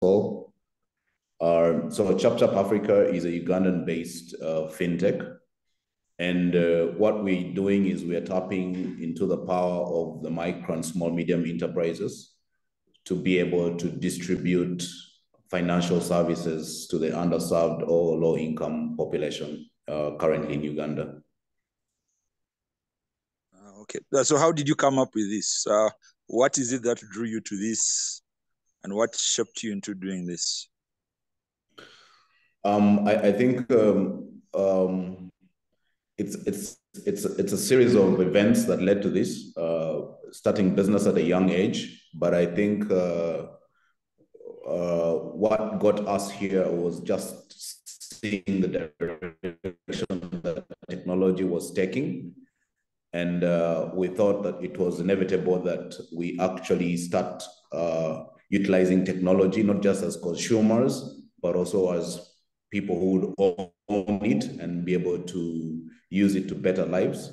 all. So ChapChap Africa is a Ugandan-based fintech. And what we're doing is we're tapping into the power of the micro and small medium enterprises to be able to distribute financial services to the underserved or low-income population currently in Uganda. Okay, so how did you come up with this? What is it that drew you to this, and what shaped you into doing this? I think it's a series of events that led to this. Starting business at a young age, but I think what got us here was just seeing the direction that technology was taking. And we thought that it was inevitable that we actually start utilizing technology, not just as consumers, but also as people who would own it and be able to use it to better lives.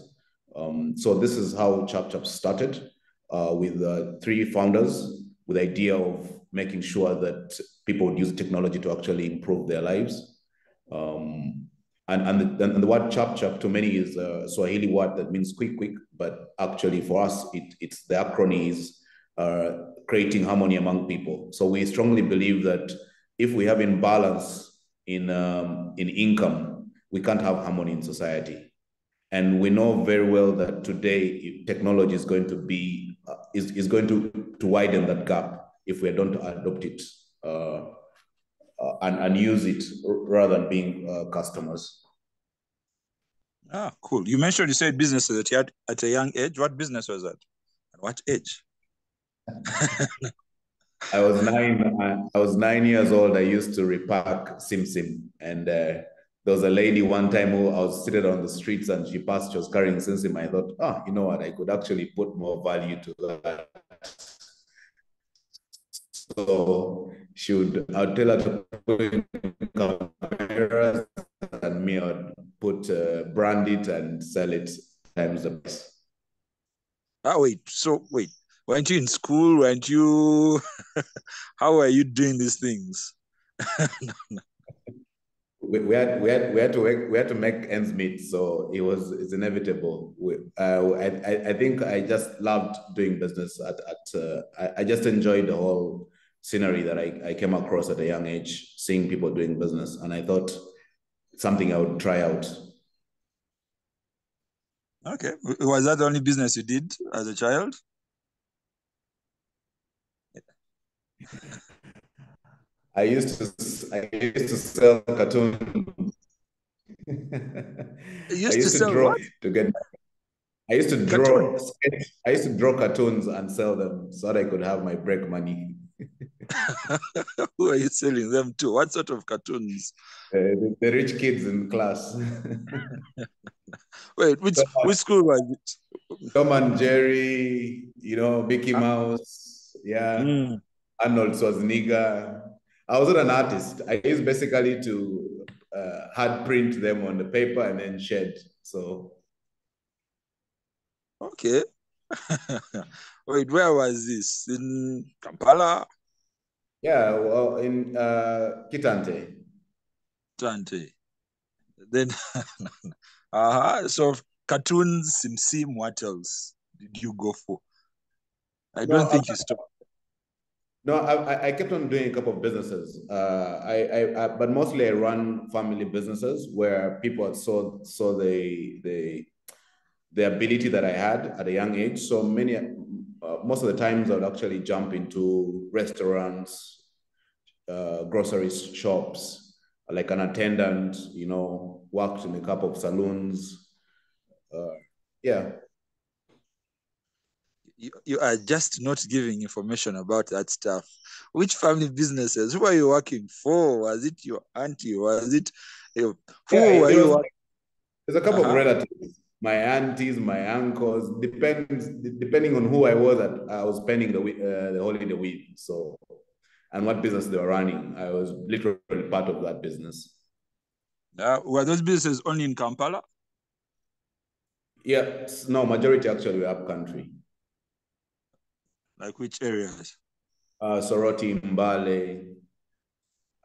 So this is how ChapChap started with 3 founders with the idea of making sure that people would use technology to actually improve their lives. And the word ChapChap to many is a Swahili word that means quick, but actually for us, it's the acronym is creating harmony among people. So we strongly believe that if we have imbalance in income, we can't have harmony in society. And we know very well that today technology is going to be is going to widen that gap if we don't adopt it and use it rather than being customers. Ah, cool. You mentioned you said businesses that you had at a young age. What business was that? At what age? I was 9 years old. I used to repack Sim, and there was a lady one time who I was seated on the streets and she passed. She was carrying Sim. I thought, you know what? I could actually put more value to that. So I'd tell her to put in cameras and me, I'd put brand it and sell it times the price. Wait. Weren't you in school? Weren't you? How are you doing these things? We had to make ends meet, so it's inevitable. I think I just loved doing business. I just enjoyed the whole scenery that I came across at a young age, seeing people doing business, and I thought it's something I would try out. Okay, was that the only business you did as a child? I used to sell cartoons. You used to sell what? I used to draw cartoons and sell them so that I could have my break money. Who are you selling them to? What sort of cartoons? The rich kids in class. Wait, which school was it? Tom and Jerry, Mickey Mouse, Arnold Schwarzenegger. I was not an artist. I used basically to hand print them on the paper and then shed. So. Okay. Wait, where was this? In Kampala? Yeah, well, in Kitante. Kitante. Then, so cartoons, Sim, what else did you go for? I don't think you stopped. No, I kept on doing a couple of businesses. But mostly I run family businesses where people saw the ability that I had at a young age. So most of the times I would actually jump into restaurants, grocery shops, like an attendant, worked in a couple of saloons. Yeah. You are just not giving information about that stuff. Which family businesses? Who are you working for? Was it your auntie? Was it who were you working? There's a couple of relatives, my aunties, my uncles. Depending on who I was spending the holiday with. So, and what business they were running, I was literally part of that business. Were those businesses only in Kampala? Yeah, no, majority actually were up country. Like which areas? Soroti, Mbale.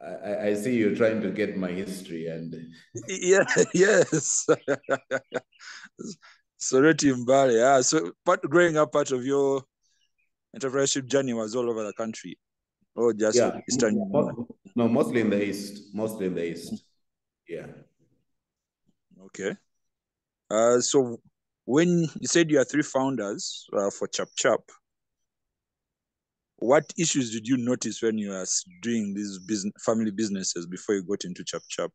I see you're trying to get my history and yeah, yes. Sorry, Mbale. Yeah. So growing up, part of your entrepreneurship journey was all over the country, or just Eastern Uganda? No, mostly in the East. Mostly in the East. Yeah. Okay. So when you said you are 3 founders for ChapChap, what issues did you notice when you were doing these family businesses before you got into ChapChap?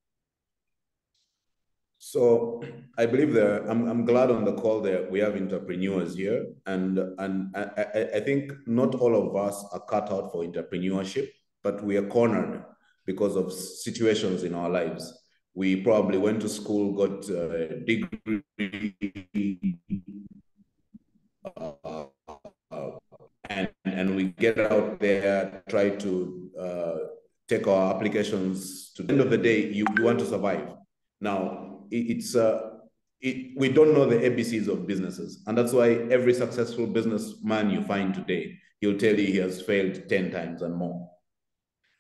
So I believe I'm glad on the call that we have entrepreneurs here, and I think not all of us are cut out for entrepreneurship, but we are cornered because of situations in our lives. We probably went to school, got a degree, and we get out there, try to take our applications. To the end of the day, you want to survive. Now, we don't know the ABCs of businesses. And that's why every successful businessman you find today, he'll tell you he has failed 10 times and more.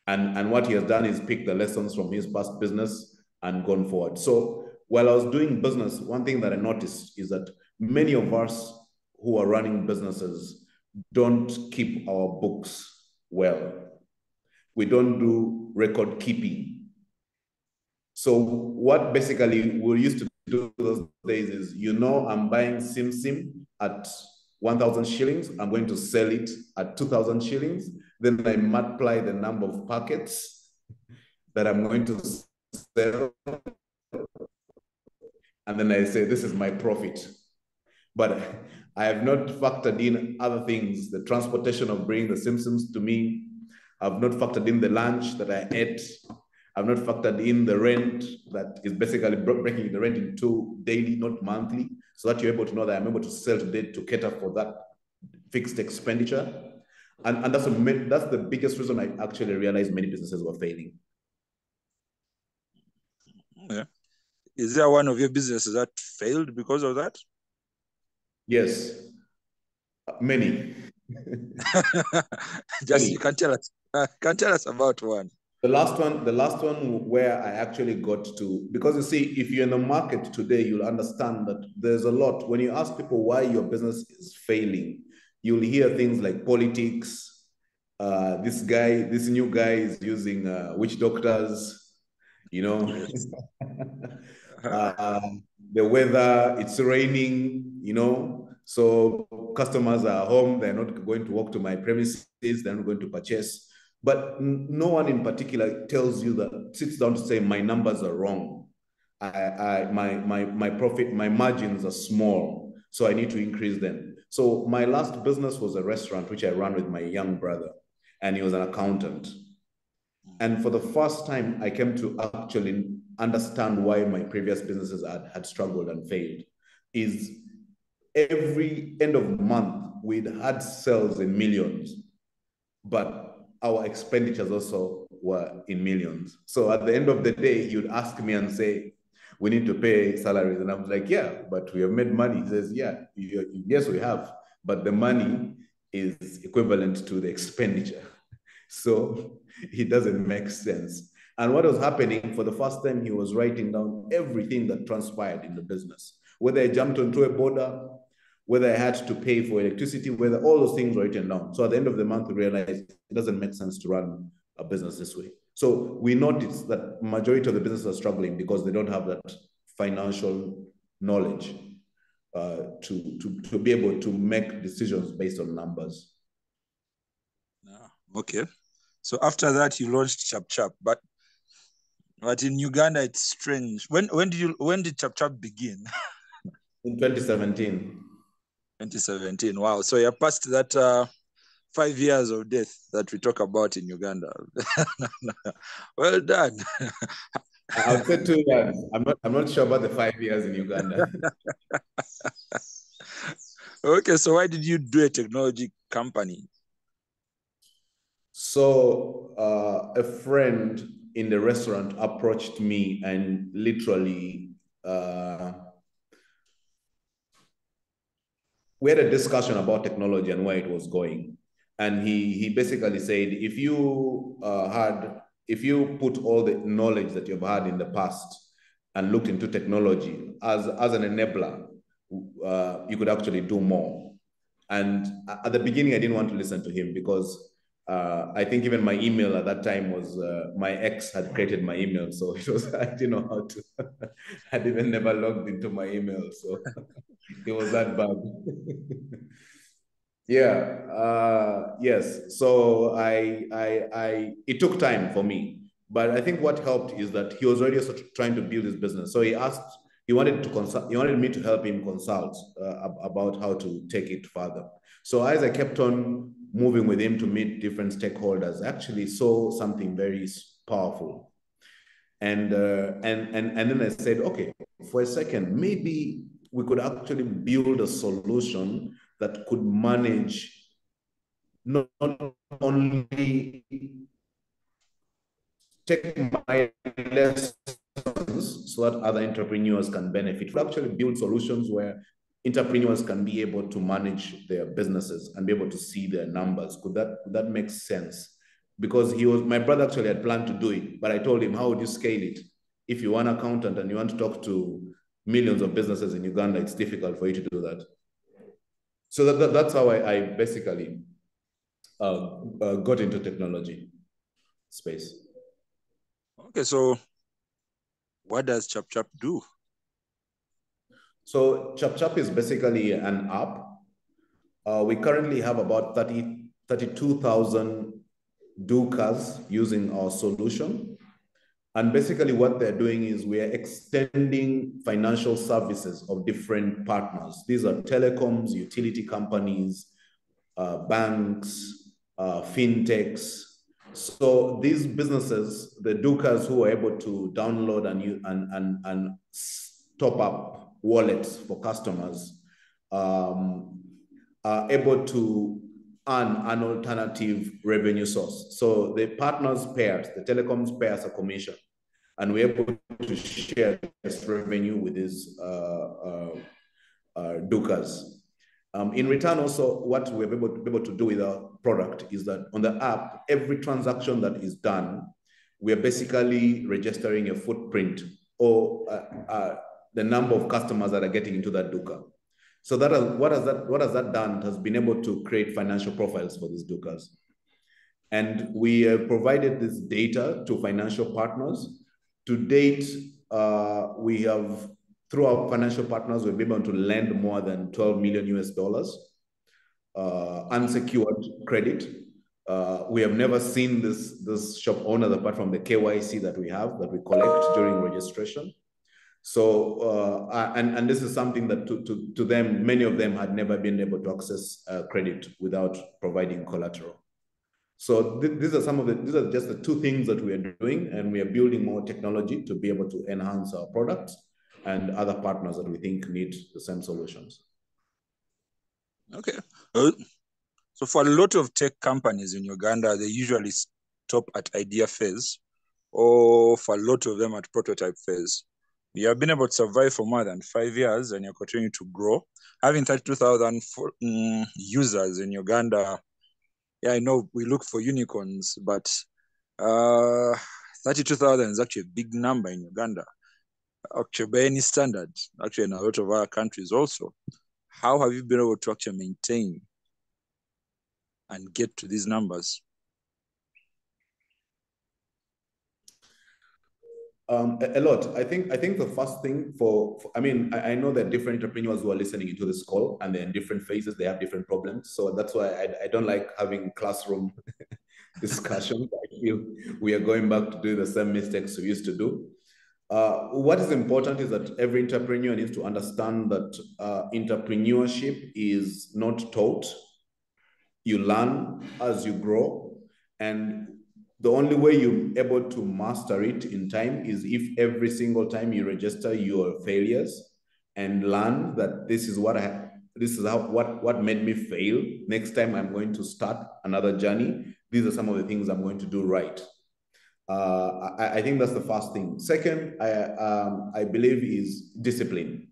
And what he has done is pick the lessons from his past business and gone forward. So while I was doing business, one thing that I noticed is that many of us who are running businesses don't keep our books well. We don't do record keeping. So what basically we used to do those days is, I'm buying Sim at 1,000 shillings. I'm going to sell it at 2,000 shillings. Then I multiply the number of packets that I'm going to sell. And then I say, this is my profit. But I have not factored in other things, the transportation of bringing the Simpsons to me. I've not factored in the lunch that I ate. I've not factored in the rent that is basically breaking the rent into daily, not monthly, so that you're able to know that I'm able to sell today to cater for that fixed expenditure. And that's the biggest reason I actually realized many businesses were failing. Yeah. Is there one of your businesses that failed because of that? Yes, many. Just you can tell us about one. The last one where I actually got to, because you see, if you're in the market today, you'll understand that there's a lot. When you ask people why your business is failing, you'll hear things like politics. This new guy is using witch doctors, Yes. the weather, it's raining, so customers are home, they're not going to walk to my premises, they're not going to purchase. But no one in particular tells you that, sits down to say, my numbers are wrong. My profit, my margins are small, so I need to increase them. So my last business was a restaurant, which I ran with my young brother, and he was an accountant. And for the first time, I came to actually understand why my previous businesses had struggled and failed. Is every end of the month, we'd had sales in millions, but our expenditures also were in millions. So at the end of the day, you'd ask me and say, we need to pay salaries. And I'm like, yeah, but we have made money. He says, yeah, yes, we have. But the money is equivalent to the expenditure. So it doesn't make sense. And what was happening, for the first time, he was writing down everything that transpired in the business, whether I jumped onto a border, whether I had to pay for electricity, whether all those things were written down. So at the end of the month, we realized it doesn't make sense to run a business this way. So we noticed that majority of the businesses are struggling because they don't have that financial knowledge to be able to make decisions based on numbers. Okay. So after that, you launched ChapChap, but in Uganda, it's strange. When did ChapChap begin? In 2017. 2017. Wow. So you're past that 5 years of death that we talk about in Uganda. Well done. I would say 2 years. I'm not sure about the 5 years in Uganda. Okay, so why did you do a technology company? So a friend in the restaurant approached me and literally we had a discussion about technology and where it was going. And he basically said, if you had if you put all the knowledge that you've had in the past and looked into technology as an enabler, you could actually do more. And at the beginning, I didn't want to listen to him because I think even my email at that time was, my ex had created my email. So it was, I didn't know how to, I'd even never logged into my email. So it was that bad. Yeah, yes. So it took time for me, but I think what helped is that he was already sort of trying to build his business. So he wanted me to help him consult about how to take it further. So as I kept on moving with him to meet different stakeholders, I actually saw something very powerful. And then I said, okay, for a second, maybe we could actually build a solution that could manage not only take my lessons so that other entrepreneurs can benefit, but actually build solutions where entrepreneurs can be able to manage their businesses and be able to see their numbers. Could that make sense? Because my brother actually had planned to do it, but I told him, how would you scale it? If you're an accountant and you want to talk to millions of businesses in Uganda, it's difficult for you to do that. So that's how I basically got into technology space. Okay, so what does ChapChap do? So ChapChap is basically an app. We currently have about 32,000 doers using our solution. And basically what they're doing is we are extending financial services of different partners. These are telecoms, utility companies, banks, fintechs. So these businesses, the doers who are able to download and top up wallets for customers, are able to earn an alternative revenue source. So the partners pay us, the telecoms pay us a commission, and we're able to share this revenue with these doers. In return, also, what we're able to do with our product is that on the app, every transaction that is done, we are basically registering a footprint or the number of customers that are getting into that doer. So what has that done? It has been able to create financial profiles for these doers. And we have provided this data to financial partners. To date, we have, through our financial partners, we've been able to lend more than 12 million US dollars, unsecured credit. We have never seen this shop owners apart from the KYC that we have, that we collect during registration. So, and this is something that to them, many of them had never been able to access credit without providing collateral. So these are just the two things that we are doing, and we are building more technology to be able to enhance our products and other partners that we think need the same solutions. Okay. So for a lot of tech companies in Uganda, they usually stop at idea phase, or for a lot of them at prototype phase. You have been able to survive for more than 5 years, and you're continuing to grow. Having 32,000 users in Uganda, yeah, I know we look for unicorns, but 32,000 is actually a big number in Uganda. Actually, by any standard, actually in a lot of other countries also. How have you been able to actually maintain and get to these numbers? A lot. I think the first thing I know that different entrepreneurs who are listening into this call, and they're in different phases, they have different problems. So that's why I don't like having classroom discussions. I feel we are going back to do the same mistakes we used to do. What is important is that every entrepreneur needs to understand that entrepreneurship is not taught. You learn as you grow, and the only way you're able to master it in time is if every single time you register your failures and learn that this is what made me fail. Next time I'm going to start another journey, these are some of the things I'm going to do right. I think that's the first thing. Second, I believe is discipline.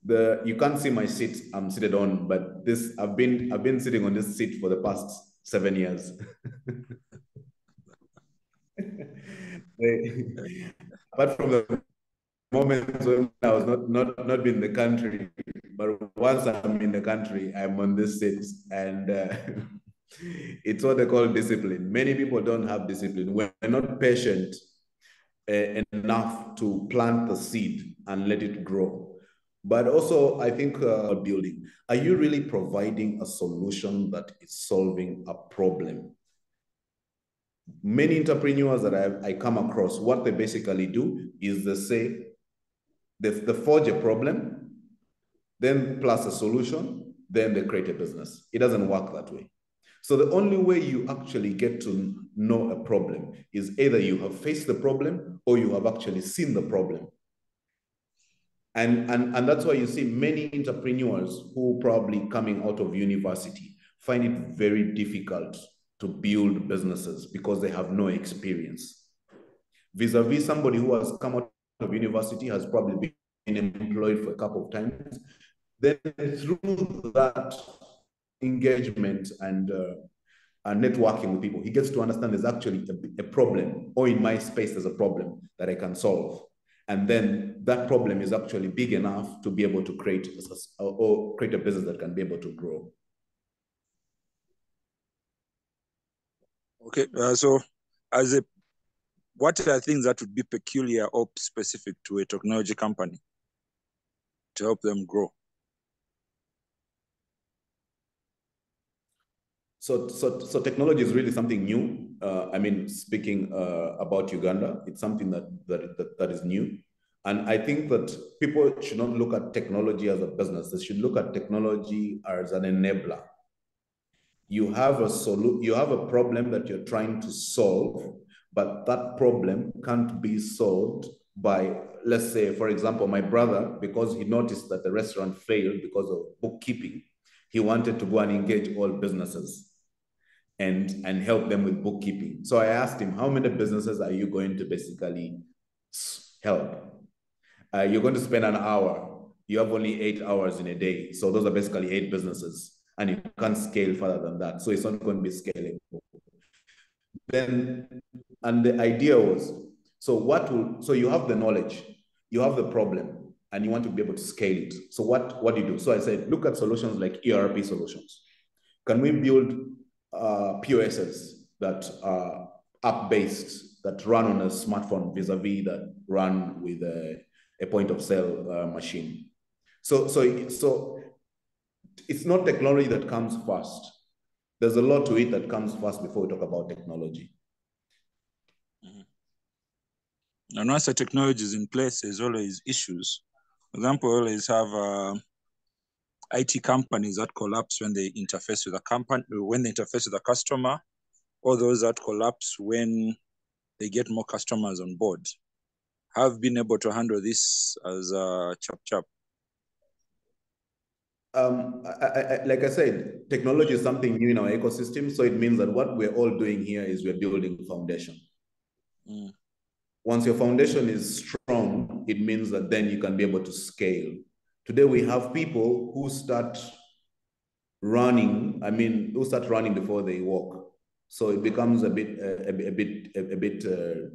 You can't see my seat I'm seated on, but I've been sitting on this seat for the past 7 years. Apart from the moments when I was not in the country, but once I'm in the country, I'm on this seat, and it's what they call discipline. Many people don't have discipline. We're not patient enough to plant the seed and let it grow. But also, I think building. Are you really providing a solution that is solving a problem? Many entrepreneurs that I come across, what they basically do is they say, they forge a problem, then plus a solution, then they create a business. It doesn't work that way. So the only way you actually get to know a problem is either you have faced the problem or you have actually seen the problem. And that's why you see many entrepreneurs who probably coming out of university find it very difficult to build businesses because they have no experience. Vis-a-vis somebody who has come out of university, has probably been employed for a couple of times, then through that engagement and networking with people, he gets to understand there's actually a problem, or in my space, there's a problem that I can solve. And then that problem is actually big enough to be able to create a business that can be able to grow. Okay, so what are things that would be peculiar or specific to a technology company to help them grow? So technology is really something new. I mean, speaking about Uganda, it's something that is new. And I think that people should not look at technology as a business. They should look at technology as an enabler. You have a problem that you're trying to solve, but that problem can't be solved by, let's say, for example, my brother, because he noticed that the restaurant failed because of bookkeeping, he wanted to go and engage all businesses and help them with bookkeeping. So I asked him, how many businesses are you going to basically help? You're going to spend an hour. You have only 8 hours in a day. So those are basically 8 businesses. And you can't scale further than that. So it's not going to be scalable. And the idea was, so you have the knowledge, you have the problem, and you want to be able to scale it. So what do you do? So I said, look at solutions like ERP solutions. Can we build POSs that are app-based, that run on a smartphone vis-a-vis that run with a point of sale machine? So it's not technology that comes first. There's a lot to it that comes first before we talk about technology. And once the technology is in place, there's always issues. For example, we always have IT companies that collapse when they interface with a company, when they interface with a customer, or those that collapse when they get more customers on board. Have been able to handle this as a ChapChap? Like I said, technology is something new in our ecosystem. So it means that what we're all doing here is we're building a foundation. Once your foundation is strong, it means that then you can be able to scale. Today, we have people who start running, before they walk. So it becomes a bit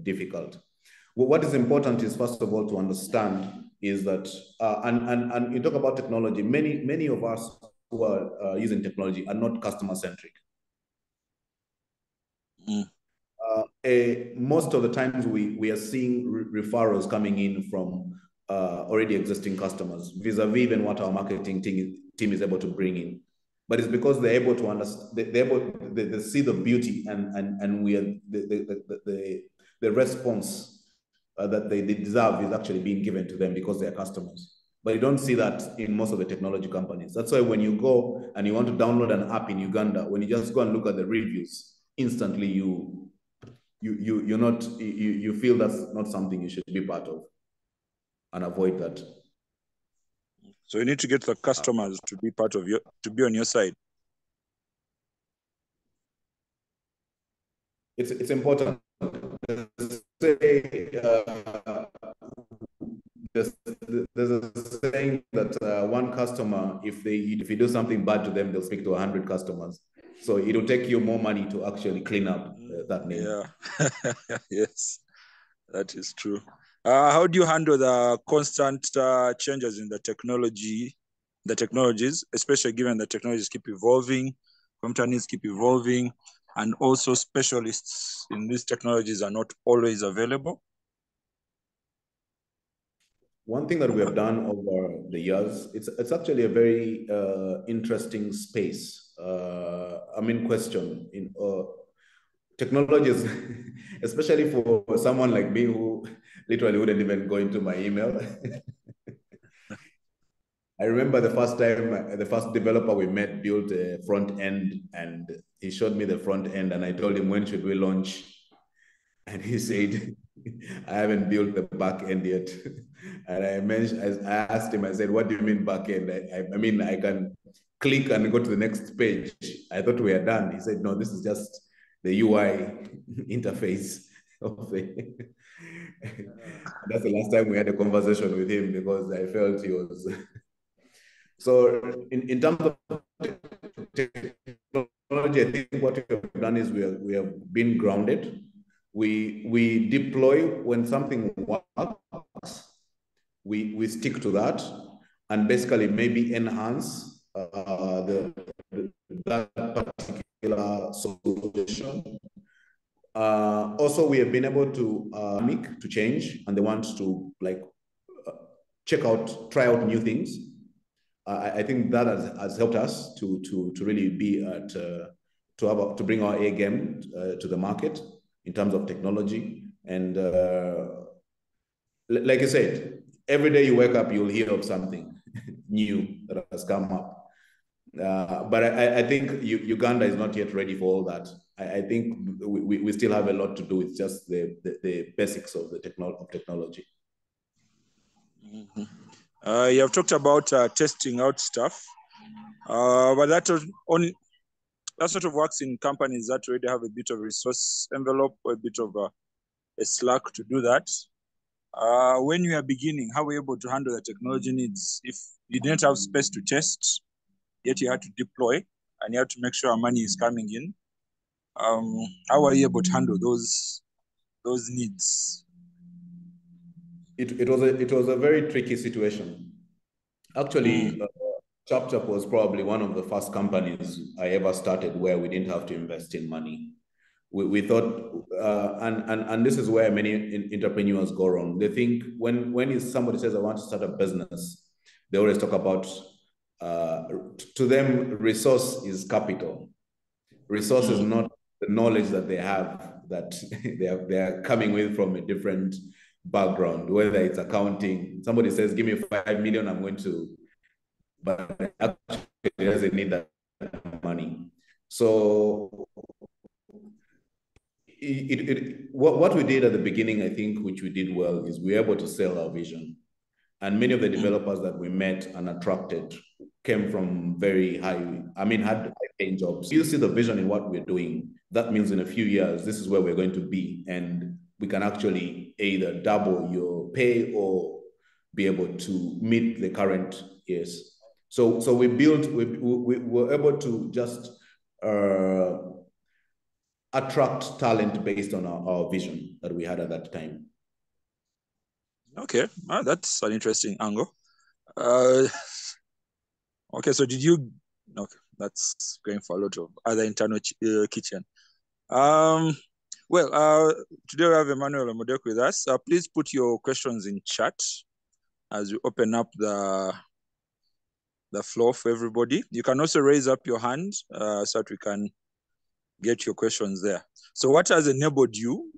difficult. Well, what is important is, first of all, to understand is that, and you talk about technology, many of us who are using technology are not customer-centric. Most of the times we are seeing referrals coming in from already existing customers, vis-a-vis even what our marketing team is able to bring in. But it's because they're able to understand, they see the beauty and we are the response that they deserve is actually being given to them because they are customers. But you don't see that in most of the technology companies. That's why when you go and you want to download an app in Uganda, when you just go and look at the reviews, instantly you feel that's not something you should be part of, and avoid that. So you need to get the customers to be part of to be on your side. It's important. There's a saying that one customer, if you do something bad to them, they'll speak to 100 customers. So it'll take you more money to actually clean up that name. Yeah. Yes. That is true. How do you handle the constant changes in the technologies, especially given the technologies keep evolving, companies keep evolving, and also specialists in these technologies are not always available? One thing that we have done over the years, it's actually a very interesting space. Question in technologies, especially for someone like me who literally wouldn't even go into my email. I remember the first time, the first developer we met built a front end, and he showed me the front end, and I told him, when should we launch? And he said, I haven't built the back end yet. And I asked him, I said, what do you mean back end? I mean, I can click and go to the next page. I thought we are done. He said, no, this is just the UI interface of the. That's the last time we had a conversation with him, because I felt he was. So in terms of technology, I think what we have done is we have been grounded. We deploy when something works, we stick to that, and basically maybe enhance that particular solution. Also, we have been able to change, and they want to try out new things. I think that has helped us to really be at to bring our A game to the market in terms of technology. And like I said, every day you wake up, you'll hear of something new that has come up. But I think Uganda is not yet ready for all that. I think we still have a lot to do. It's just the basics of technology. Mm-hmm. You have talked about testing out stuff, but that sort of works in companies that already have a bit of resource envelope or a bit of a slack to do that. When you are beginning, how were you able to handle the technology needs if you didn't have space to test, yet you had to deploy and you had to make sure money is coming in? How were you able to handle those needs? It was a very tricky situation. Actually, ChapChap was probably one of the first companies I ever started where we didn't have to invest in money. We thought, and this is where many entrepreneurs go wrong. They think when somebody says, I want to start a business, they always talk about, to them, resource is capital. Resource is not the knowledge that they have, that they are coming with from a different background, whether it's accounting. Somebody says, give me 5 million, I'm going to, but actually it doesn't need that money. So what we did at the beginning, I think, which we did well, is we were able to sell our vision. And many of the developers that we met and attracted came from very had high-paying jobs. You see the vision in what we're doing. That means in a few years, this is where we're going to be. And we can actually either double your pay or be able to meet the current years. So we were able to just attract talent based on our vision that we had at that time. Okay, that's an interesting angle. Okay, so okay, that's going for a lot of other internal kitchen. Today we have Emmanuel Emodek with us. Please put your questions in chat as we open up the floor for everybody. You can also raise up your hand so that we can get your questions there. So what has enabled you?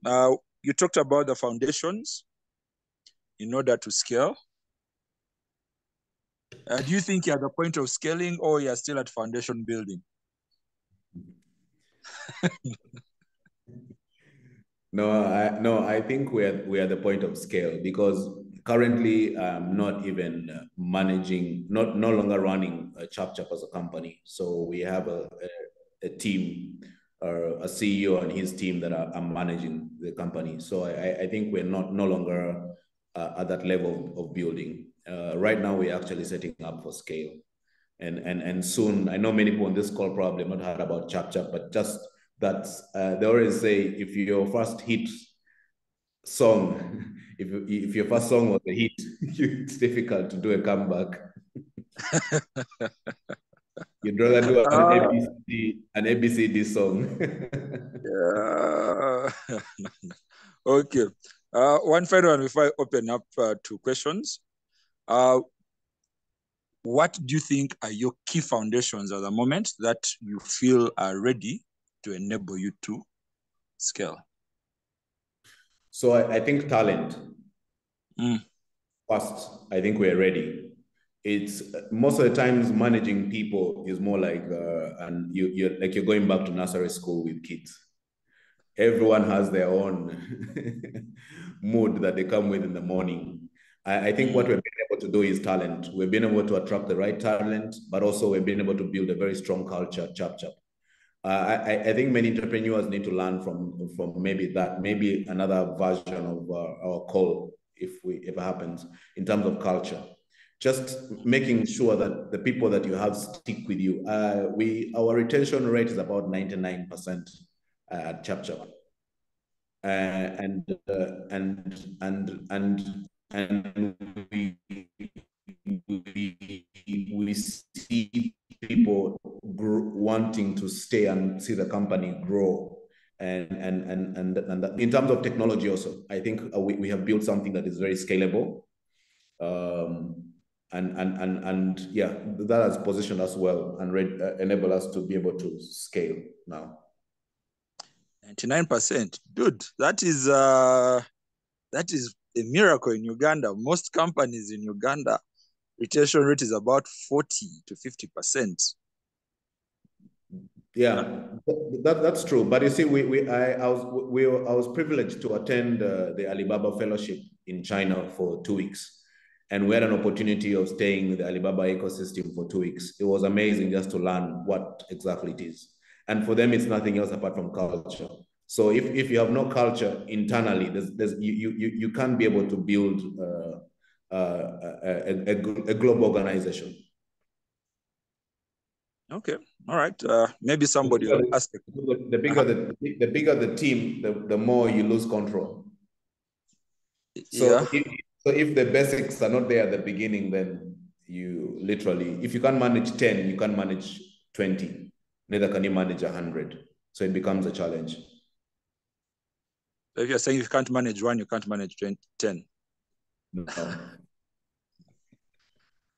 You talked about the foundations in order to scale. Do you think you're at the point of scaling, or you're still at foundation building? No, I think we're at the point of scale, because currently I'm not even managing, no longer running ChapChap as a company. So we have a team, or a CEO and his team that are managing the company. So I think we're no longer at that level of building. Right now, we're actually setting up for scale. And soon, I know many people on this call probably have not heard about ChapChap, but just that's, they always say, if your first hit song. If your first song was a hit, it's difficult to do a comeback. You'd rather do an ABCD song. Yeah. Okay. One final one before I open up to questions. What do you think are your key foundations at the moment that you feel are ready to enable you to scale? So I think talent. First, I think we're ready. It's most of the times managing people is more like and you're going back to nursery school with kids. Everyone has their own mood that they come with in the morning. I think what we've been able to do is talent. We've been able to attract the right talent, but also we've been able to build a very strong culture at ChapChap. I think many entrepreneurs need to learn from maybe another version of our call if it happens in terms of culture. Just making sure that the people that you have stick with you. Our retention rate is about 99% at ChapChap, and we see people wanting to stay and see the company grow. And in terms of technology also, I think we have built something that is very scalable. And yeah, that has positioned us well and enable us to be able to scale now. 99%, dude. That is a miracle in Uganda. Most companies in Uganda, retention rate is about 40 to 50%. Yeah, that's true. But you see, I was privileged to attend the Alibaba Fellowship in China for 2 weeks, and we had an opportunity of staying in the Alibaba ecosystem for 2 weeks. It was amazing just to learn what exactly it is. And for them, it's nothing else apart from culture. So if you have no culture internally, you can't be able to build a global organization. Okay, all right. Maybe somebody will ask. The bigger the team, the more you lose control. So if the basics are not there at the beginning, then you literally, if you can't manage 10, you can't manage 20. Neither can you manage 100. So it becomes a challenge. If you're saying you can't manage 1, you can't manage 10. No.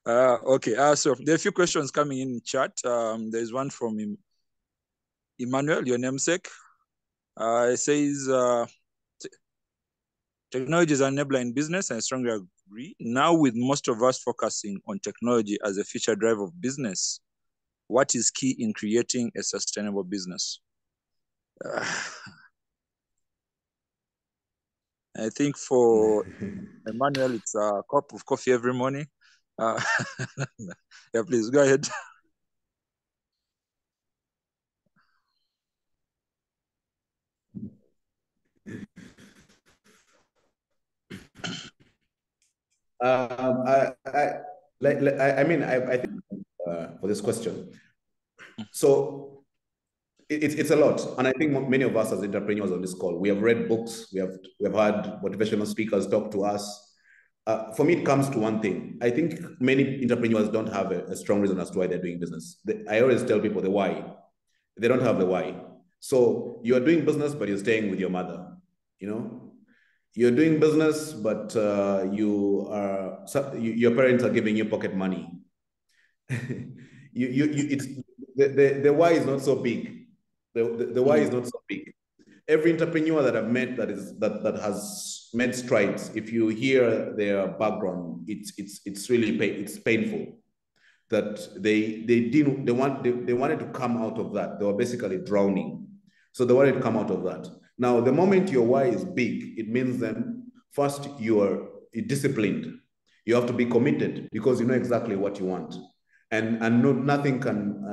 Okay. So there are a few questions coming in chat. There's one from Emmanuel, your namesake. It says, technology is an enabler in business, and I strongly agree. Now, with most of us focusing on technology as a future driver of business, what is key in creating a sustainable business? I think for Emmanuel, it's a cup of coffee every morning. Yeah, please go ahead. I think for this question. So it's a lot, and I think many of us as entrepreneurs on this call, we have read books, we have had motivational speakers talk to us. For me, it comes to one thing. I think many entrepreneurs don't have a strong reason as to why they're doing business. I always tell people the why. They don't have the why. So you are doing business, but you're staying with your mother. You know, you're doing business, but your parents are giving you pocket money. It's the why is not so big. The why is not so big. Every entrepreneur that I've met that has made strides, if you hear their background, it's really it's painful that they wanted to come out of that. They were basically drowning, so they wanted to come out of that. Now, the moment your why is big, it means then first you're disciplined. You have to be committed because you know exactly what you want, and nothing can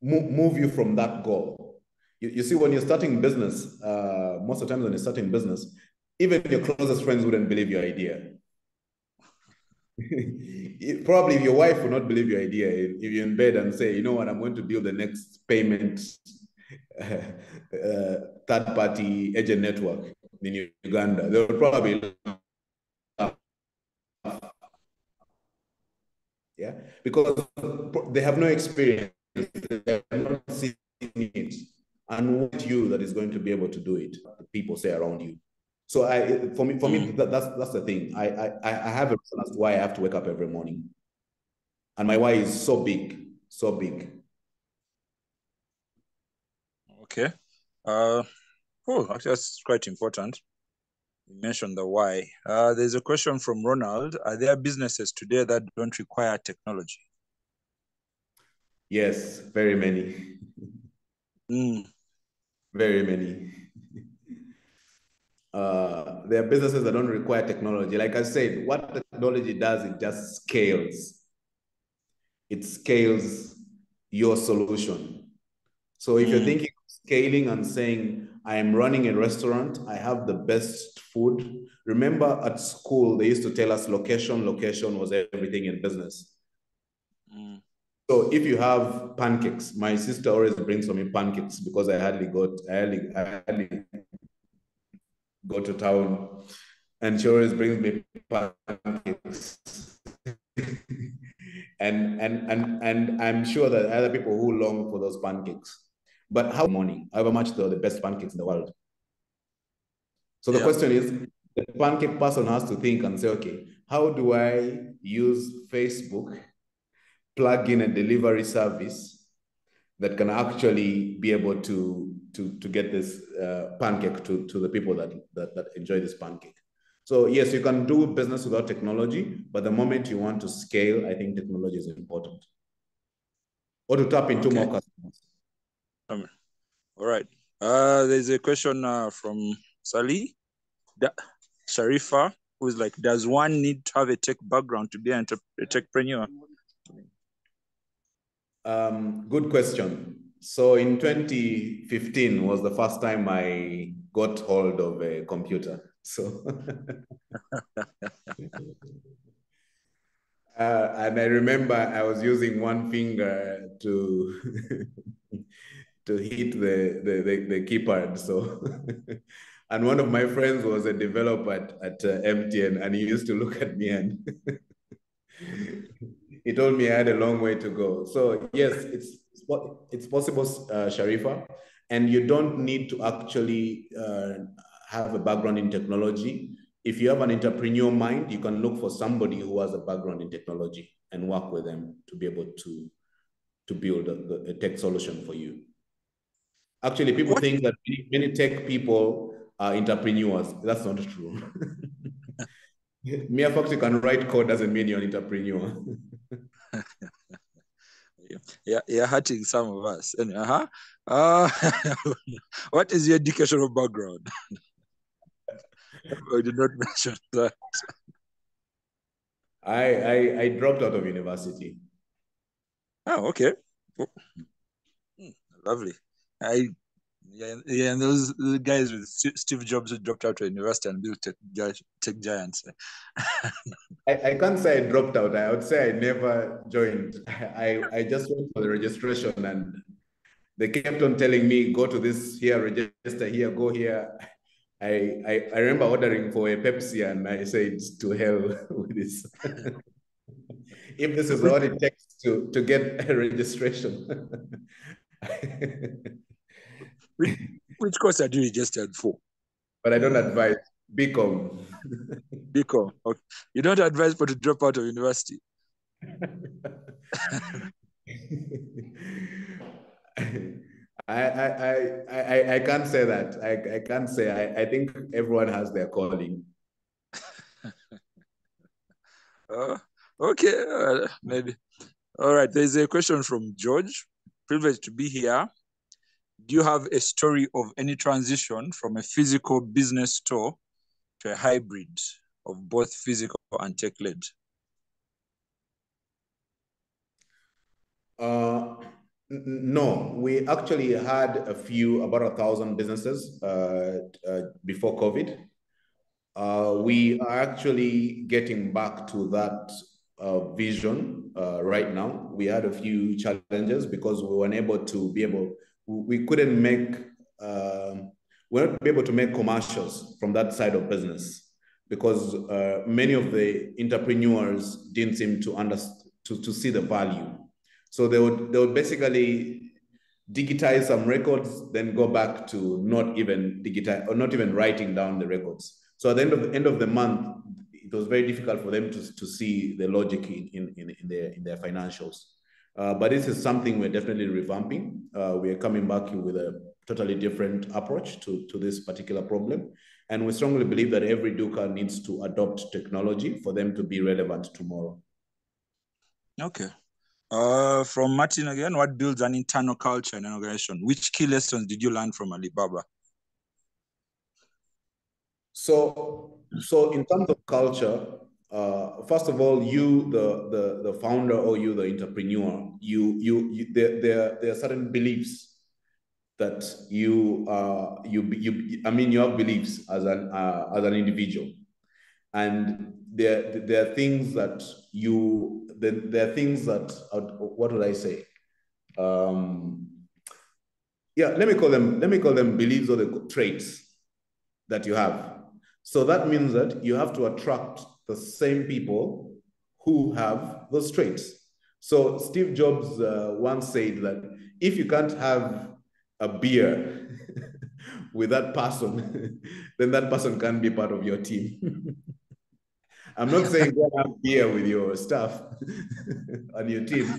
move you from that goal. You see, when you're starting business, most of the times when you're starting business, even your closest friends wouldn't believe your idea. Probably your wife will not believe your idea if you're in bed and say, you know what, I'm going to build the next payment third-party agent network in Uganda, they would probably laugh. Yeah, because they have no experience, they have not seen it, and what you that is going to be able to do it, the people say around you. So for me, that's the thing. I have a reason as to why I have to wake up every morning, and my why is so big, so big. Okay. Actually, that's quite important. You mentioned the why. There's a question from Ronald. Are there businesses today that don't require technology? Yes, very many. Very many. There are businesses that don't require technology. Like I said, what technology does, it just scales. It scales your solution. So if you're thinking of scaling and saying, I am running a restaurant, I have the best food. Remember at school, they used to tell us location was everything in business. So if you have pancakes, my sister always brings for me pancakes because I hardly go to town, and she always brings me pancakes. and I'm sure that other people who long for those pancakes. But how morning, however much they're the best pancakes in the world. So the question is, the pancake person has to think and say, okay, how do I use Facebook, plug in a delivery service that can actually be able to get this pancake to the people that enjoy this pancake? So yes, you can do business without technology, but the moment you want to scale, I think technology is important. Or to tap into more customers. All right. There's a question from Sally Sharifa, who's like, does one need to have a tech background to be a techpreneur? Good question. So in 2015 was the first time I got hold of a computer. So and I remember I was using one finger to to hit the keypad. So and one of my friends was a developer at MTN, and he used to look at me and he told me I had a long way to go. So yes, it's possible, Sharifa, and you don't need to actually have a background in technology. If you have an entrepreneurial mind, you can look for somebody who has a background in technology and work with them to be able to build a tech solution for you. Actually, people think that many tech people are entrepreneurs. That's not true. Mere fact you can write code doesn't mean you're an entrepreneur. Yeah, you're hurting some of us. And what is your educational background? I did not mention that. I dropped out of university. Oh, okay. Lovely. And those guys with Steve Jobs who dropped out of university and built tech giants. I can't say I dropped out. I would say I never joined. I just went for the registration, and they kept on telling me, go to this here, register here, go here. I remember ordering for a Pepsi, and I said, to hell with this. If this is what it takes to get a registration. Which course are you registered for? But I don't advise BCom. BCom. Okay. You don't advise people to drop out of university. I can't say that. I can't say. I think everyone has their calling. Okay, maybe. All right, there's a question from George. Privileged to be here. Do you have a story of any transition from a physical business store to a hybrid of both physical and tech-led? No, we actually had about 1,000 businesses before COVID. We are actually getting back to that vision right now. We had a few challenges because we were unable to be able we couldn't make, we're not able to make commercials from that side of business because many of the entrepreneurs didn't seem to understand, to see the value. So they would basically digitize some records, then go back to not even digitize or not even writing down the records. So at the end of the month, it was very difficult for them to see the logic in their financials. But this is something we're definitely revamping. We are coming back with a totally different approach to this particular problem. And we strongly believe that every Duka needs to adopt technology for them to be relevant tomorrow. Okay. From Martin again, what builds an internal culture in an organization? Which key lessons did you learn from Alibaba? So in terms of culture, first of all, you, the founder, or you, the entrepreneur, there are certain beliefs that you have beliefs as an individual, and there are things that what would I say? Let me call them beliefs or the traits that you have. So that means that you have to attract the same people who have those traits. So Steve Jobs once said that if you can't have a beer with that person, then that person can't be part of your team. I'm not saying go have beer with your staff on your team.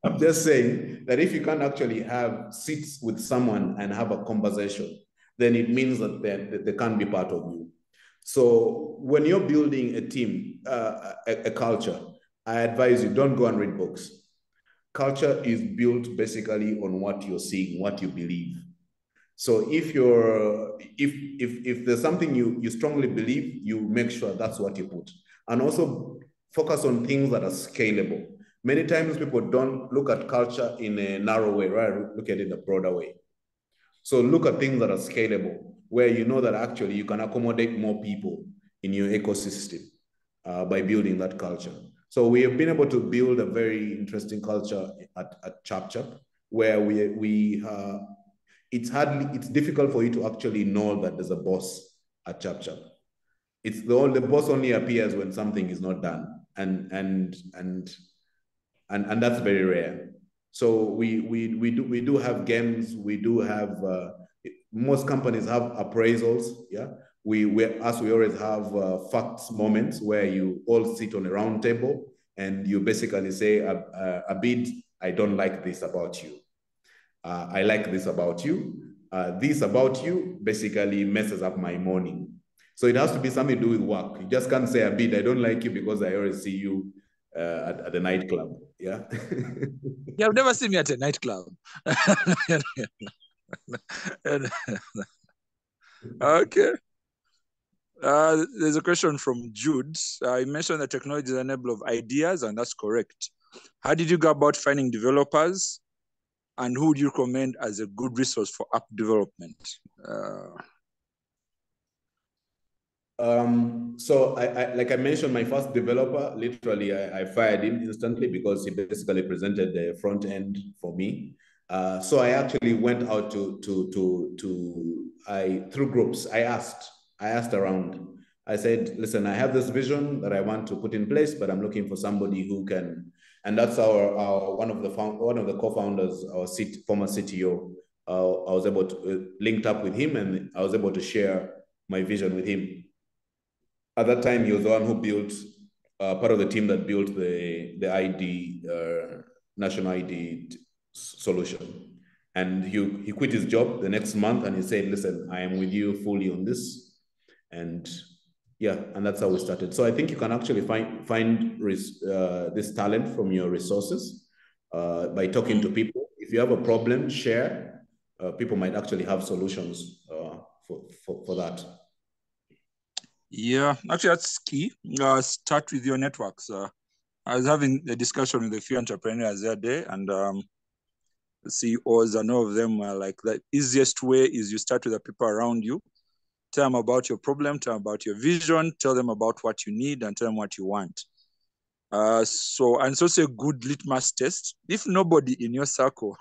I'm just saying that if you can't actually sit with someone and have a conversation, then it means that they can't be part of you. So when you're building a team, a culture, I advise you, don't go and read books. Culture is built basically on what you're seeing, what you believe. So if there's something you strongly believe, you make sure that's what you put. And also focus on things that are scalable. Many times people don't look at culture in a narrow way, right? Look at it in a broader way. So look at things that are scalable, where you know that actually you can accommodate more people in your ecosystem by building that culture. So we have been able to build a very interesting culture at ChapChap, where it's difficult for you to actually know that there's a boss at ChapChap. The boss only appears when something is not done, and that's very rare. So we do have games. We do have most companies have appraisals. Yeah, we always have facts moments where you all sit on a round table and you basically say, Abid, I don't like this about you. I like this about you. This about you basically messes up my morning. So it has to be something to do with work. You just can't say, Abid, I don't like you because I always see you at the nightclub. Yeah. You've never seen me at a nightclub. Okay. There's a question from Jude. You mentioned that technology is an enabler of ideas, and that's correct. How did you go about finding developers, and who would you recommend as a good resource for app development? So like I mentioned, my first developer, literally I fired him instantly because he basically presented the front end for me. So I actually went out through groups. I asked around. I said, listen, I have this vision that I want to put in place, but I'm looking for somebody who can, and that's one of the co-founders, our former CTO. I was able to linked up with him, and I was able to share my vision with him. At that time, he was the one who built part of the team that built the ID national ID solution. And he quit his job the next month, and he said, "Listen, I am with you fully on this." And yeah, and that's how we started. So I think you can actually find this talent from your resources by talking to people. If you have a problem, share. People might actually have solutions for that. Yeah, actually that's key. Start with your networks. I was having a discussion with a few entrepreneurs the other day, and CEOs and all of them were like, the easiest way is you start with the people around you. Tell them about your problem, tell them about your vision, tell them about what you need, and tell them what you want. And it's also a good litmus test. If nobody in your circle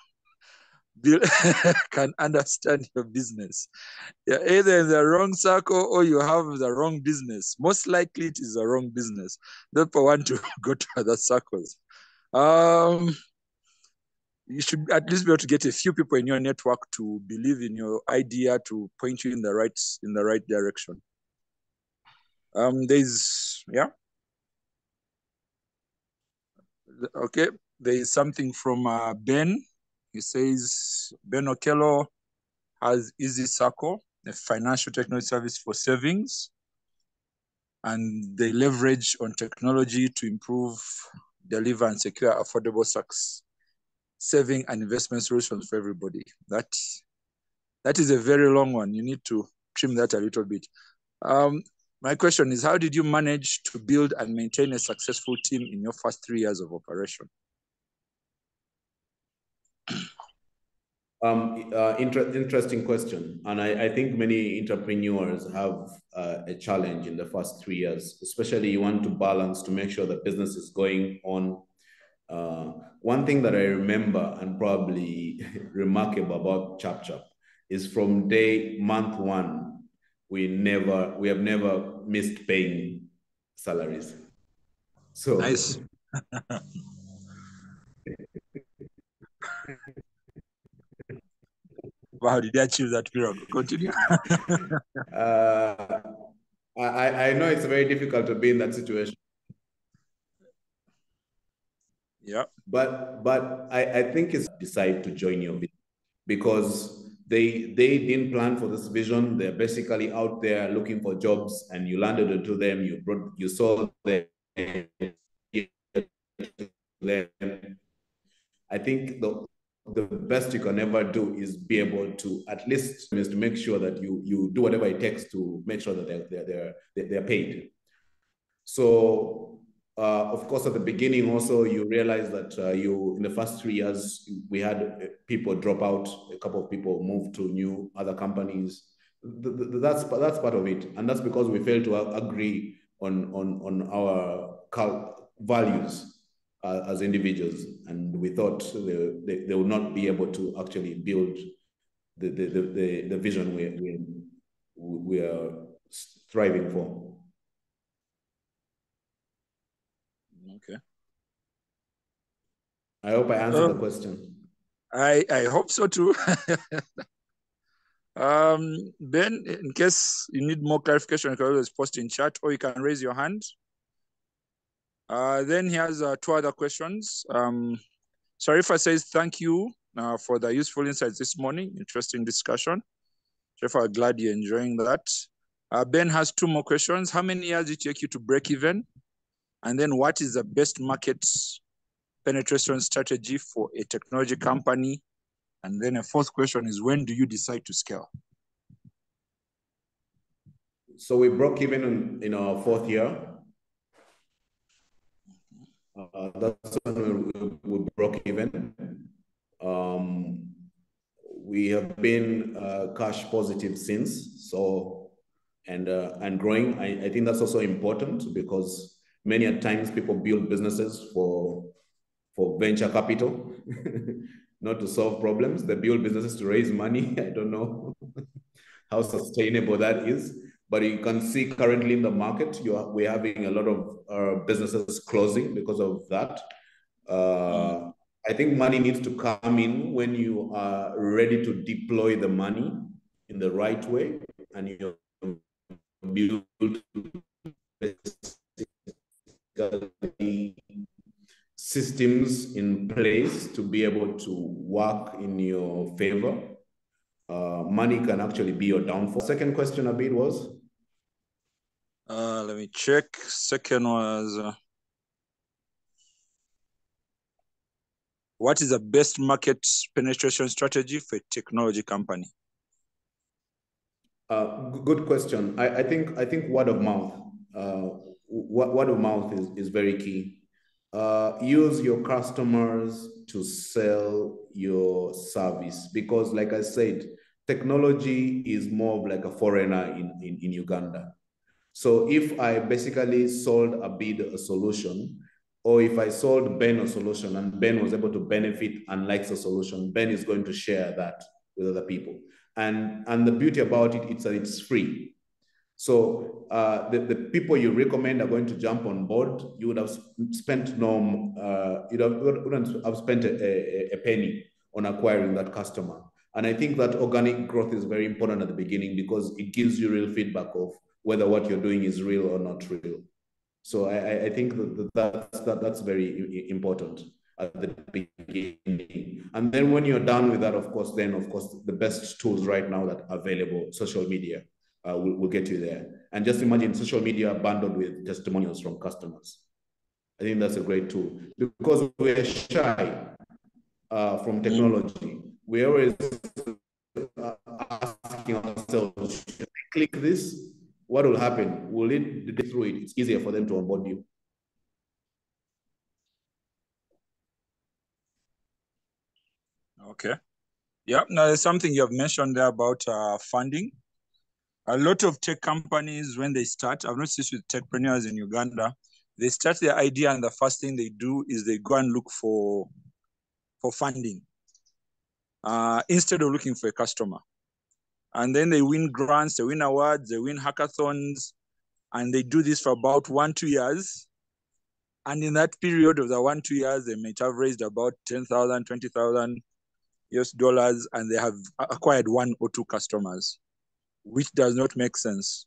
can understand your business. You're either in the wrong circle or you have the wrong business. Most likely it is the wrong business. Therefore, want to go to other circles. You should at least be able to get a few people in your network to believe in your idea, to point you in the right direction. Okay, there is something from Ben. He says, Ben Okello has Easy Circle, a financial technology service for savings, and they leverage on technology to improve, deliver, and secure affordable saving and investment solutions for everybody. That is a very long one. You need to trim that a little bit. My question is, how did you manage to build and maintain a successful team in your first 3 years of operation? Interesting question. And I think many entrepreneurs have a challenge in the first 3 years, especially you want to balance to make sure the business is going on. One thing that I remember and probably remarkable about ChapChap is from month one, we have never missed paying salaries. So nice. Wow, did you achieve that miracle? Continue. I know it's very difficult to be in that situation. Yeah. But I think it's decide to join your business because they didn't plan for this vision. They're basically out there looking for jobs, and you landed into them. You saw them. I think the best you can ever do is be able to at least to make sure that you do whatever it takes to make sure that they're paid. So of course, at the beginning, also you realize that in the first 3 years, we had people drop out. A couple of people moved to other companies. That's part of it, and that's because we failed to agree on our values as individuals, and we thought they would not be able to actually build the vision we are striving for. Okay. I hope I answered the question. I hope so too. Ben, in case you need more clarification, you can always post in chat or you can raise your hand. Then he has 2 other questions. Sharifa says, thank you for the useful insights this morning. Interesting discussion. Sharifa, I'm glad you're enjoying that. Ben has 2 more questions. How many years did it take you to break even? And then what is the best market penetration strategy for a technology company? And then a 4th question is, when do you decide to scale? So we broke even in our 4th year. That's when we broke even. We have been cash positive since, so and growing. I think that's also important because many a times people build businesses for venture capital, not to solve problems. They build businesses to raise money. I don't know how sustainable that is, but you can see currently in the market, we're having a lot of businesses closing because of that. I think money needs to come in when you are ready to deploy the money in the right way, and you build systems in place to be able to work in your favor. Money can actually be your downfall. Second question, Abid, was? Let me check. Second was, what is the best market penetration strategy for a technology company? Good question. I think word of mouth. Word of mouth is very key. Use your customers to sell your service because, like I said, technology is more of like a foreigner in Uganda. So if I basically sold a solution Or if I sold Ben a solution and Ben was able to benefit and likes the solution, Ben is going to share that with other people. And the beauty about it, it's that it's free. So the people you recommend are going to jump on board. You would have spent wouldn't have spent a penny on acquiring that customer. And I think that organic growth is very important at the beginning because it gives you real feedback of whether what you're doing is real or not real. So I think that's very important at the beginning. And then when you're done with that, of course, the best tools right now that are available, social media, will get you there. And just imagine social media bundled with testimonials from customers. I think that's a great tool because we're shy from technology. We're always asking ourselves, should I click this? What will happen? Will it through it? It's easier for them to onboard you. Okay. Yeah. Now, there's something you have mentioned there about funding. A lot of tech companies, when they start, I've noticed this with techpreneurs in Uganda, they start their idea and the first thing they do is they go and look for funding instead of looking for a customer. And then they win grants, they win awards, they win hackathons, and they do this for about 1-2 years. And in that period of the 1-2 years, they might have raised about 10,000, 20,000 US dollars, and they have acquired 1 or 2 customers, which does not make sense.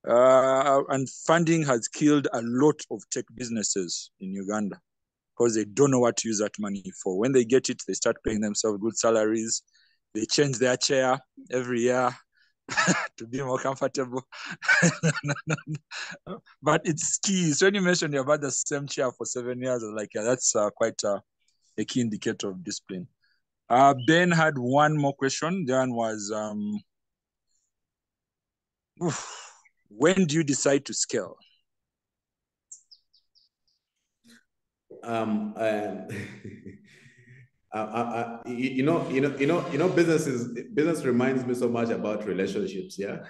And funding has killed a lot of tech businesses in Uganda because they don't know what to use that money for. When they get it, they start paying themselves good salaries. They change their chair every year to be more comfortable. But it's key. So when you mentioned about the same chair for 7 years, I was like, yeah, that's quite a key indicator of discipline. Ben had one more question. The one was, when do you decide to scale? Business reminds me so much about relationships. Yeah.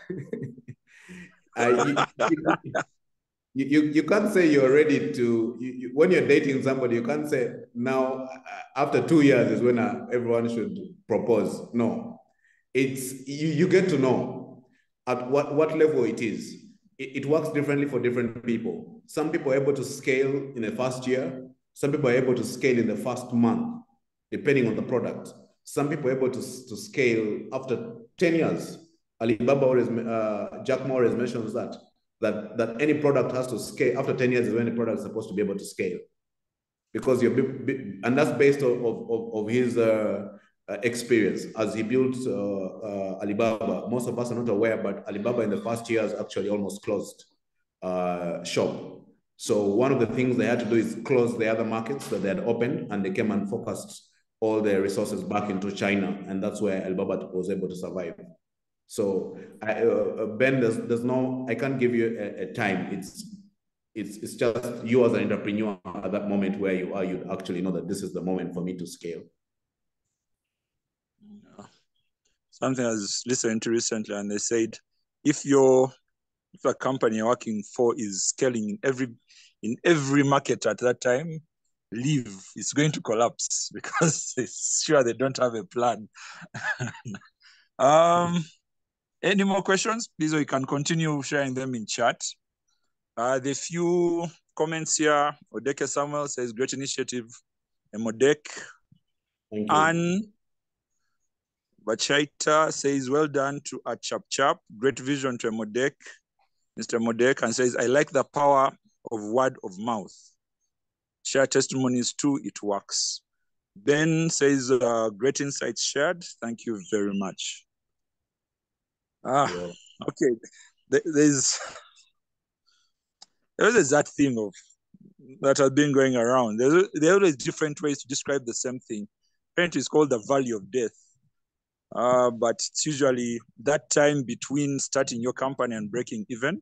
You can't say you're ready to, when you're dating somebody, you can't say now, after 2 years is when everyone should propose. No, it's, you get to know at what level it is. It works differently for different people. Some people are able to scale in the first year. Some people are able to scale in the first month, depending on the product. Some people are able to scale after 10 years. Alibaba always, Jack Ma always mentions that any product has to scale. After 10 years is when the product is supposed to be able to scale. Because and that's based of his experience as he built Alibaba. Most of us are not aware, but Alibaba in the first years actually almost closed shop. So one of the things they had to do is close the other markets that they had opened, and they came and focused all their resources back into China, and that's where Alibaba was able to survive. So Ben, there's no, I can't give you a time. It's just you as an entrepreneur at that moment where you are, you actually know that this is the moment for me to scale. Yeah. Something I was listening to recently, and they said, if a company you're working for is scaling in every market at that time, leave. It's going to collapse because it's sure they don't have a plan. Any more questions? Please, or you can continue sharing them in chat. The few comments here, Odeke Samuel says, great initiative. Emodek. Anne Bachaita says, well done to ChapChap. Great vision to Emodek, Mr. Emodek, and says, I like the power of word of mouth. Share testimonies too, it works. Ben says, great insights shared. Thank you very much. Okay. There's that thing that has been going around. There are always different ways to describe the same thing. Apparently, it's called the valley of death. But it's usually that time between starting your company and breaking even.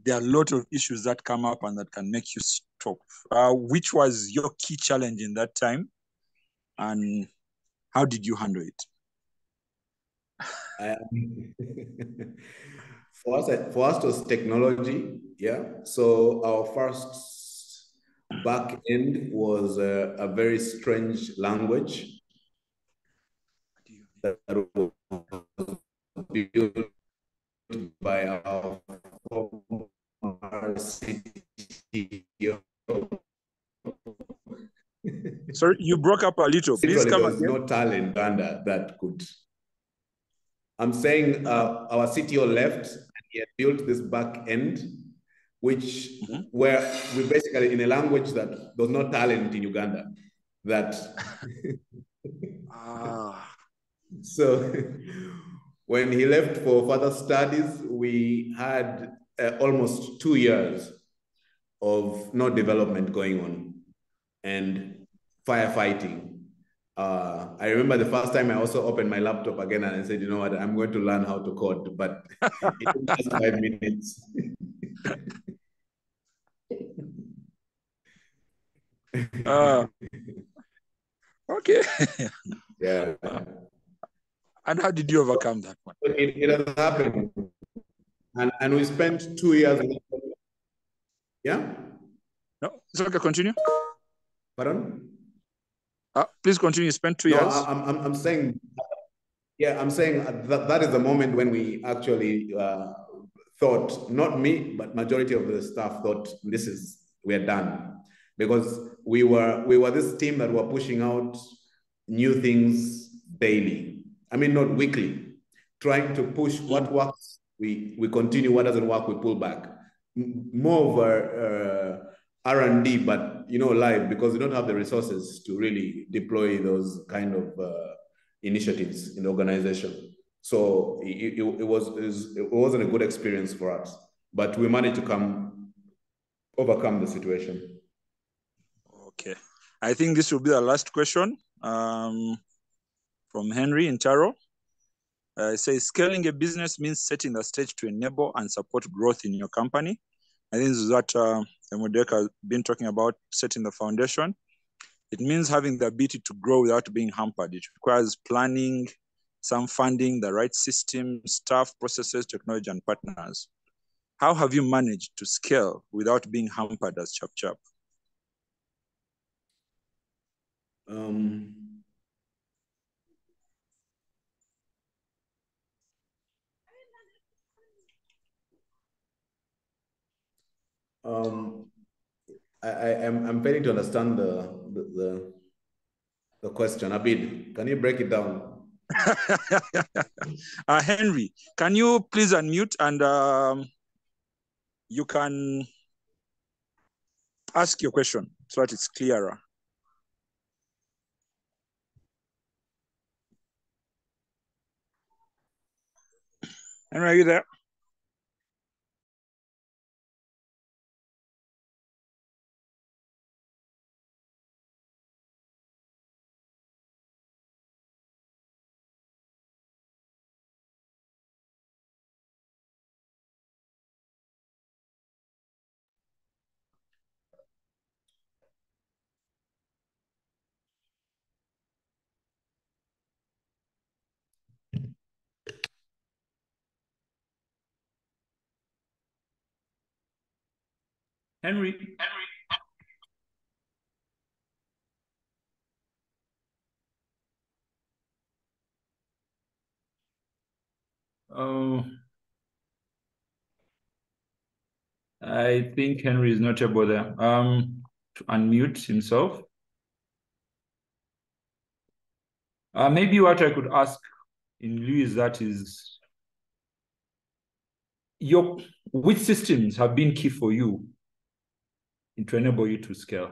There are a lot of issues that come up and that can make you stop. Which was your key challenge in that time? And how did you handle it? For us, it was technology. Yeah. So our first back end was a very strange language that was built by our former CTO. Sorry, you broke up a little. Please come there was again. no talent in Uganda that could. I'm saying our CTO left and he had built this back end, which where we basically in a language that there's no talent in Uganda. That So when he left for further studies, we had almost 2 years of no development going on and firefighting. I remember the first time I also opened my laptop again and I said, you know what, I'm going to learn how to code, but it took just 5 minutes. Okay. Yeah. And how did you overcome that one? It has happened. And we spent 2 years. Yeah? No, it's okay, continue. Pardon? Please continue. You spent 2 years. I'm saying, yeah, I'm saying that is the moment when we actually thought, not me, but majority of the staff thought we're done. Because we were this team that were pushing out new things daily. I mean, not weekly, trying to push what works, we continue, what doesn't work, we pull back. More of R&D, but live, because we don't have the resources to really deploy those kind of initiatives in the organization. So it wasn't a good experience for us, but we managed to overcome the situation. Okay, I think this will be the last question from Henry in Taro. It says, scaling a business means setting the stage to enable and support growth in your company. I think this is what Emodek has been talking about, setting the foundation. It means having the ability to grow without being hampered. It requires planning, some funding, the right system, staff, processes, technology, and partners. How have you managed to scale without being hampered as ChapChap? I'm failing to understand the question. Abid, can you break it down? Henry, can you please unmute and you can ask your question so that it's clearer. Henry, are you there? Henry. I think Henry is not able there to unmute himself. Maybe what I could ask in lieu is that is, which systems have been key for you to enable you to scale?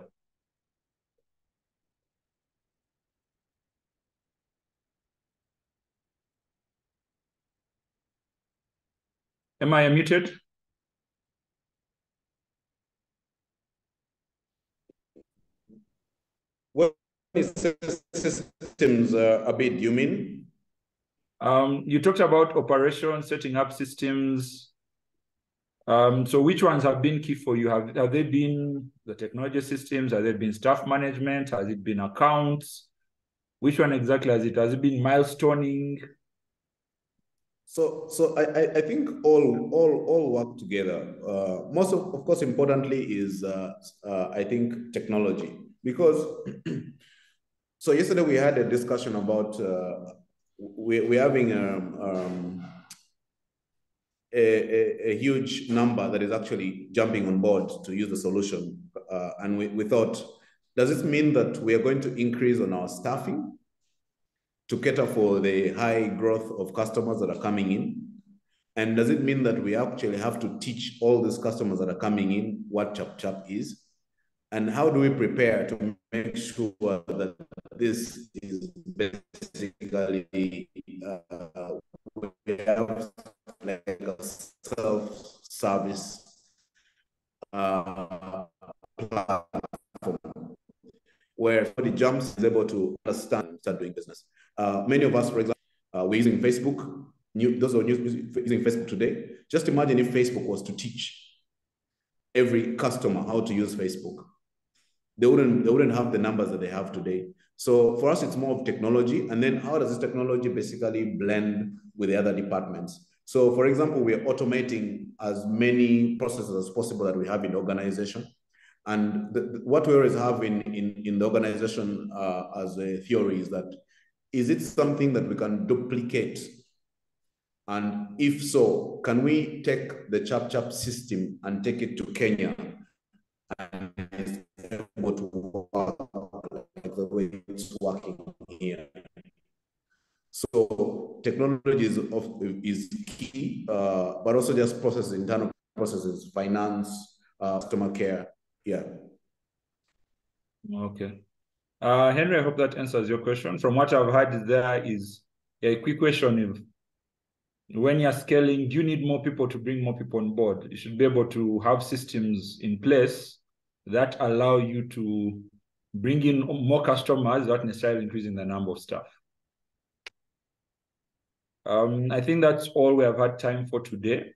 Am I muted? What is systems, Abid, you mean? You talked about operations, setting up systems. So which ones have been key for you? Have they been the technology systems? Have they been staff management? Has it been accounts? Which one exactly has it? Has it been milestoning? So I think all work together. Most of course, importantly is I think technology, because so yesterday we had a discussion about we're having a huge number that is actually jumping on board to use the solution, and we thought, does this mean that we are going to increase on our staffing to cater for the high growth of customers that are coming in? And does it mean that we actually have to teach all these customers that are coming in what ChapChap is? And how do we prepare to make sure that this is basically, we have like a self-service platform where somebody jumps is able to understand and start doing business. Many of us, for example, we're using Facebook. Those who are using Facebook today, just imagine if Facebook was to teach every customer how to use Facebook. They wouldn't have the numbers that they have today. So for us, it's more of technology. And then how does this technology basically blend with the other departments? So for example, we are automating as many processes as possible that we have in the organization. And what we always have in the organization as a theory is that, is it something that we can duplicate? And if so, can we take the ChapChap system and take it to Kenya and it's able to work like the way it's working here? So technology is key, but also just processes, internal processes, finance, customer care. Yeah. Okay. Henry, I hope that answers your question. From what I've heard, there is a quick question. When you're scaling, do you need more people to bring more people on board? You should be able to have systems in place that allow you to bring in more customers without necessarily increasing the number of staff. I think that's all we have had time for today.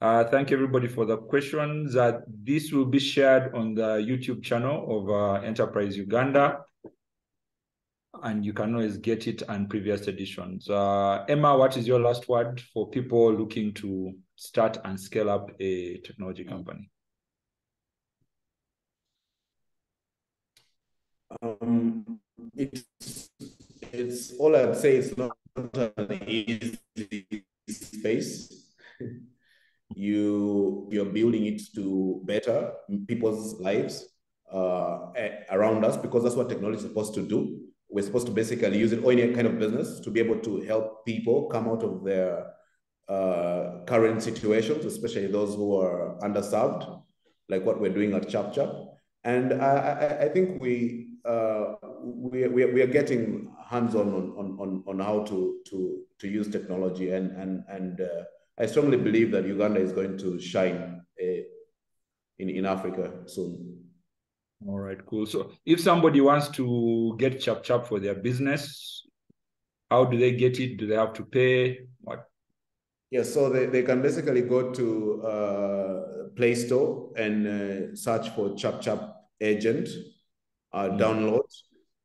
Thank you everybody for the questions. This will be shared on the YouTube channel of Enterprise Uganda, and you can always get it on previous editions. Emma, what is your last word for people looking to start and scale up a technology company? It's all I'd say. It's not an easy space. You're building it to better people's lives around us, because that's what technology is supposed to do. We're supposed to basically use it, or any kind of business, to be able to help people come out of their current situations, especially those who are underserved, like what we're doing at ChapChap. And I think we are getting hands-on on how to use technology, and I strongly believe that Uganda is going to shine in Africa soon. All right, cool. So if somebody wants to get ChapChap for their business, how do they get it? Do they have to pay? What? Yeah, so they can basically go to Play Store and search for ChapChap Agent, download.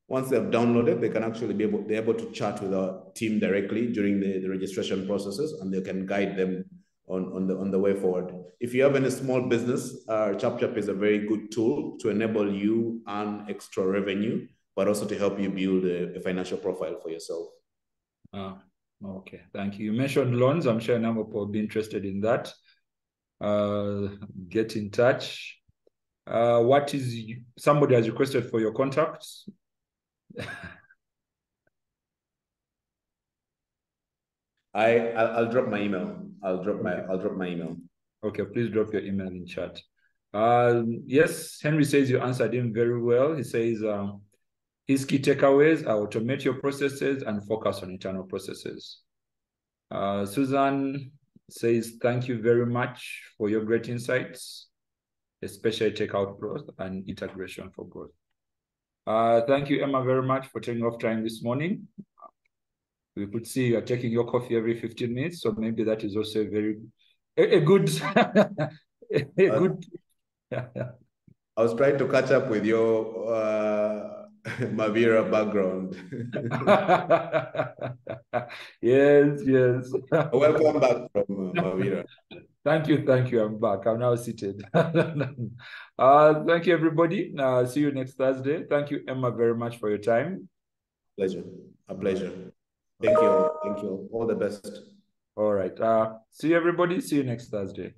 Once they've downloaded, they can actually be able to chat with our team directly during the registration processes, and they can guide them on the way forward. If you have any small business, ChapChap is a very good tool to enable you earn extra revenue, but also to help you build a financial profile for yourself. Okay, thank you. You mentioned loans. I'm sure a number of people will be interested in that. Get in touch. Somebody has requested for your contacts. I'll drop my email. I'll drop my email. Okay, please drop your email in chat. Yes, Henry says you answered him very well. He says his key takeaways are automate your processes and focus on internal processes. Susan says thank you very much for your great insights, especially take out growth and integration for growth. Thank you, Emma, very much for taking off time this morning. We could see you are taking your coffee every 15 minutes, so maybe that is also a good. I was trying to catch up with your Mavira background. Yes, yes. Welcome back from Mavira. Thank you. I'm back. I'm now seated. Thank you, everybody. See you next Thursday. Thank you, Emma, very much for your time. Pleasure. A pleasure. Thank you. Thank you. All the best. All right. See you, everybody. See you next Thursday.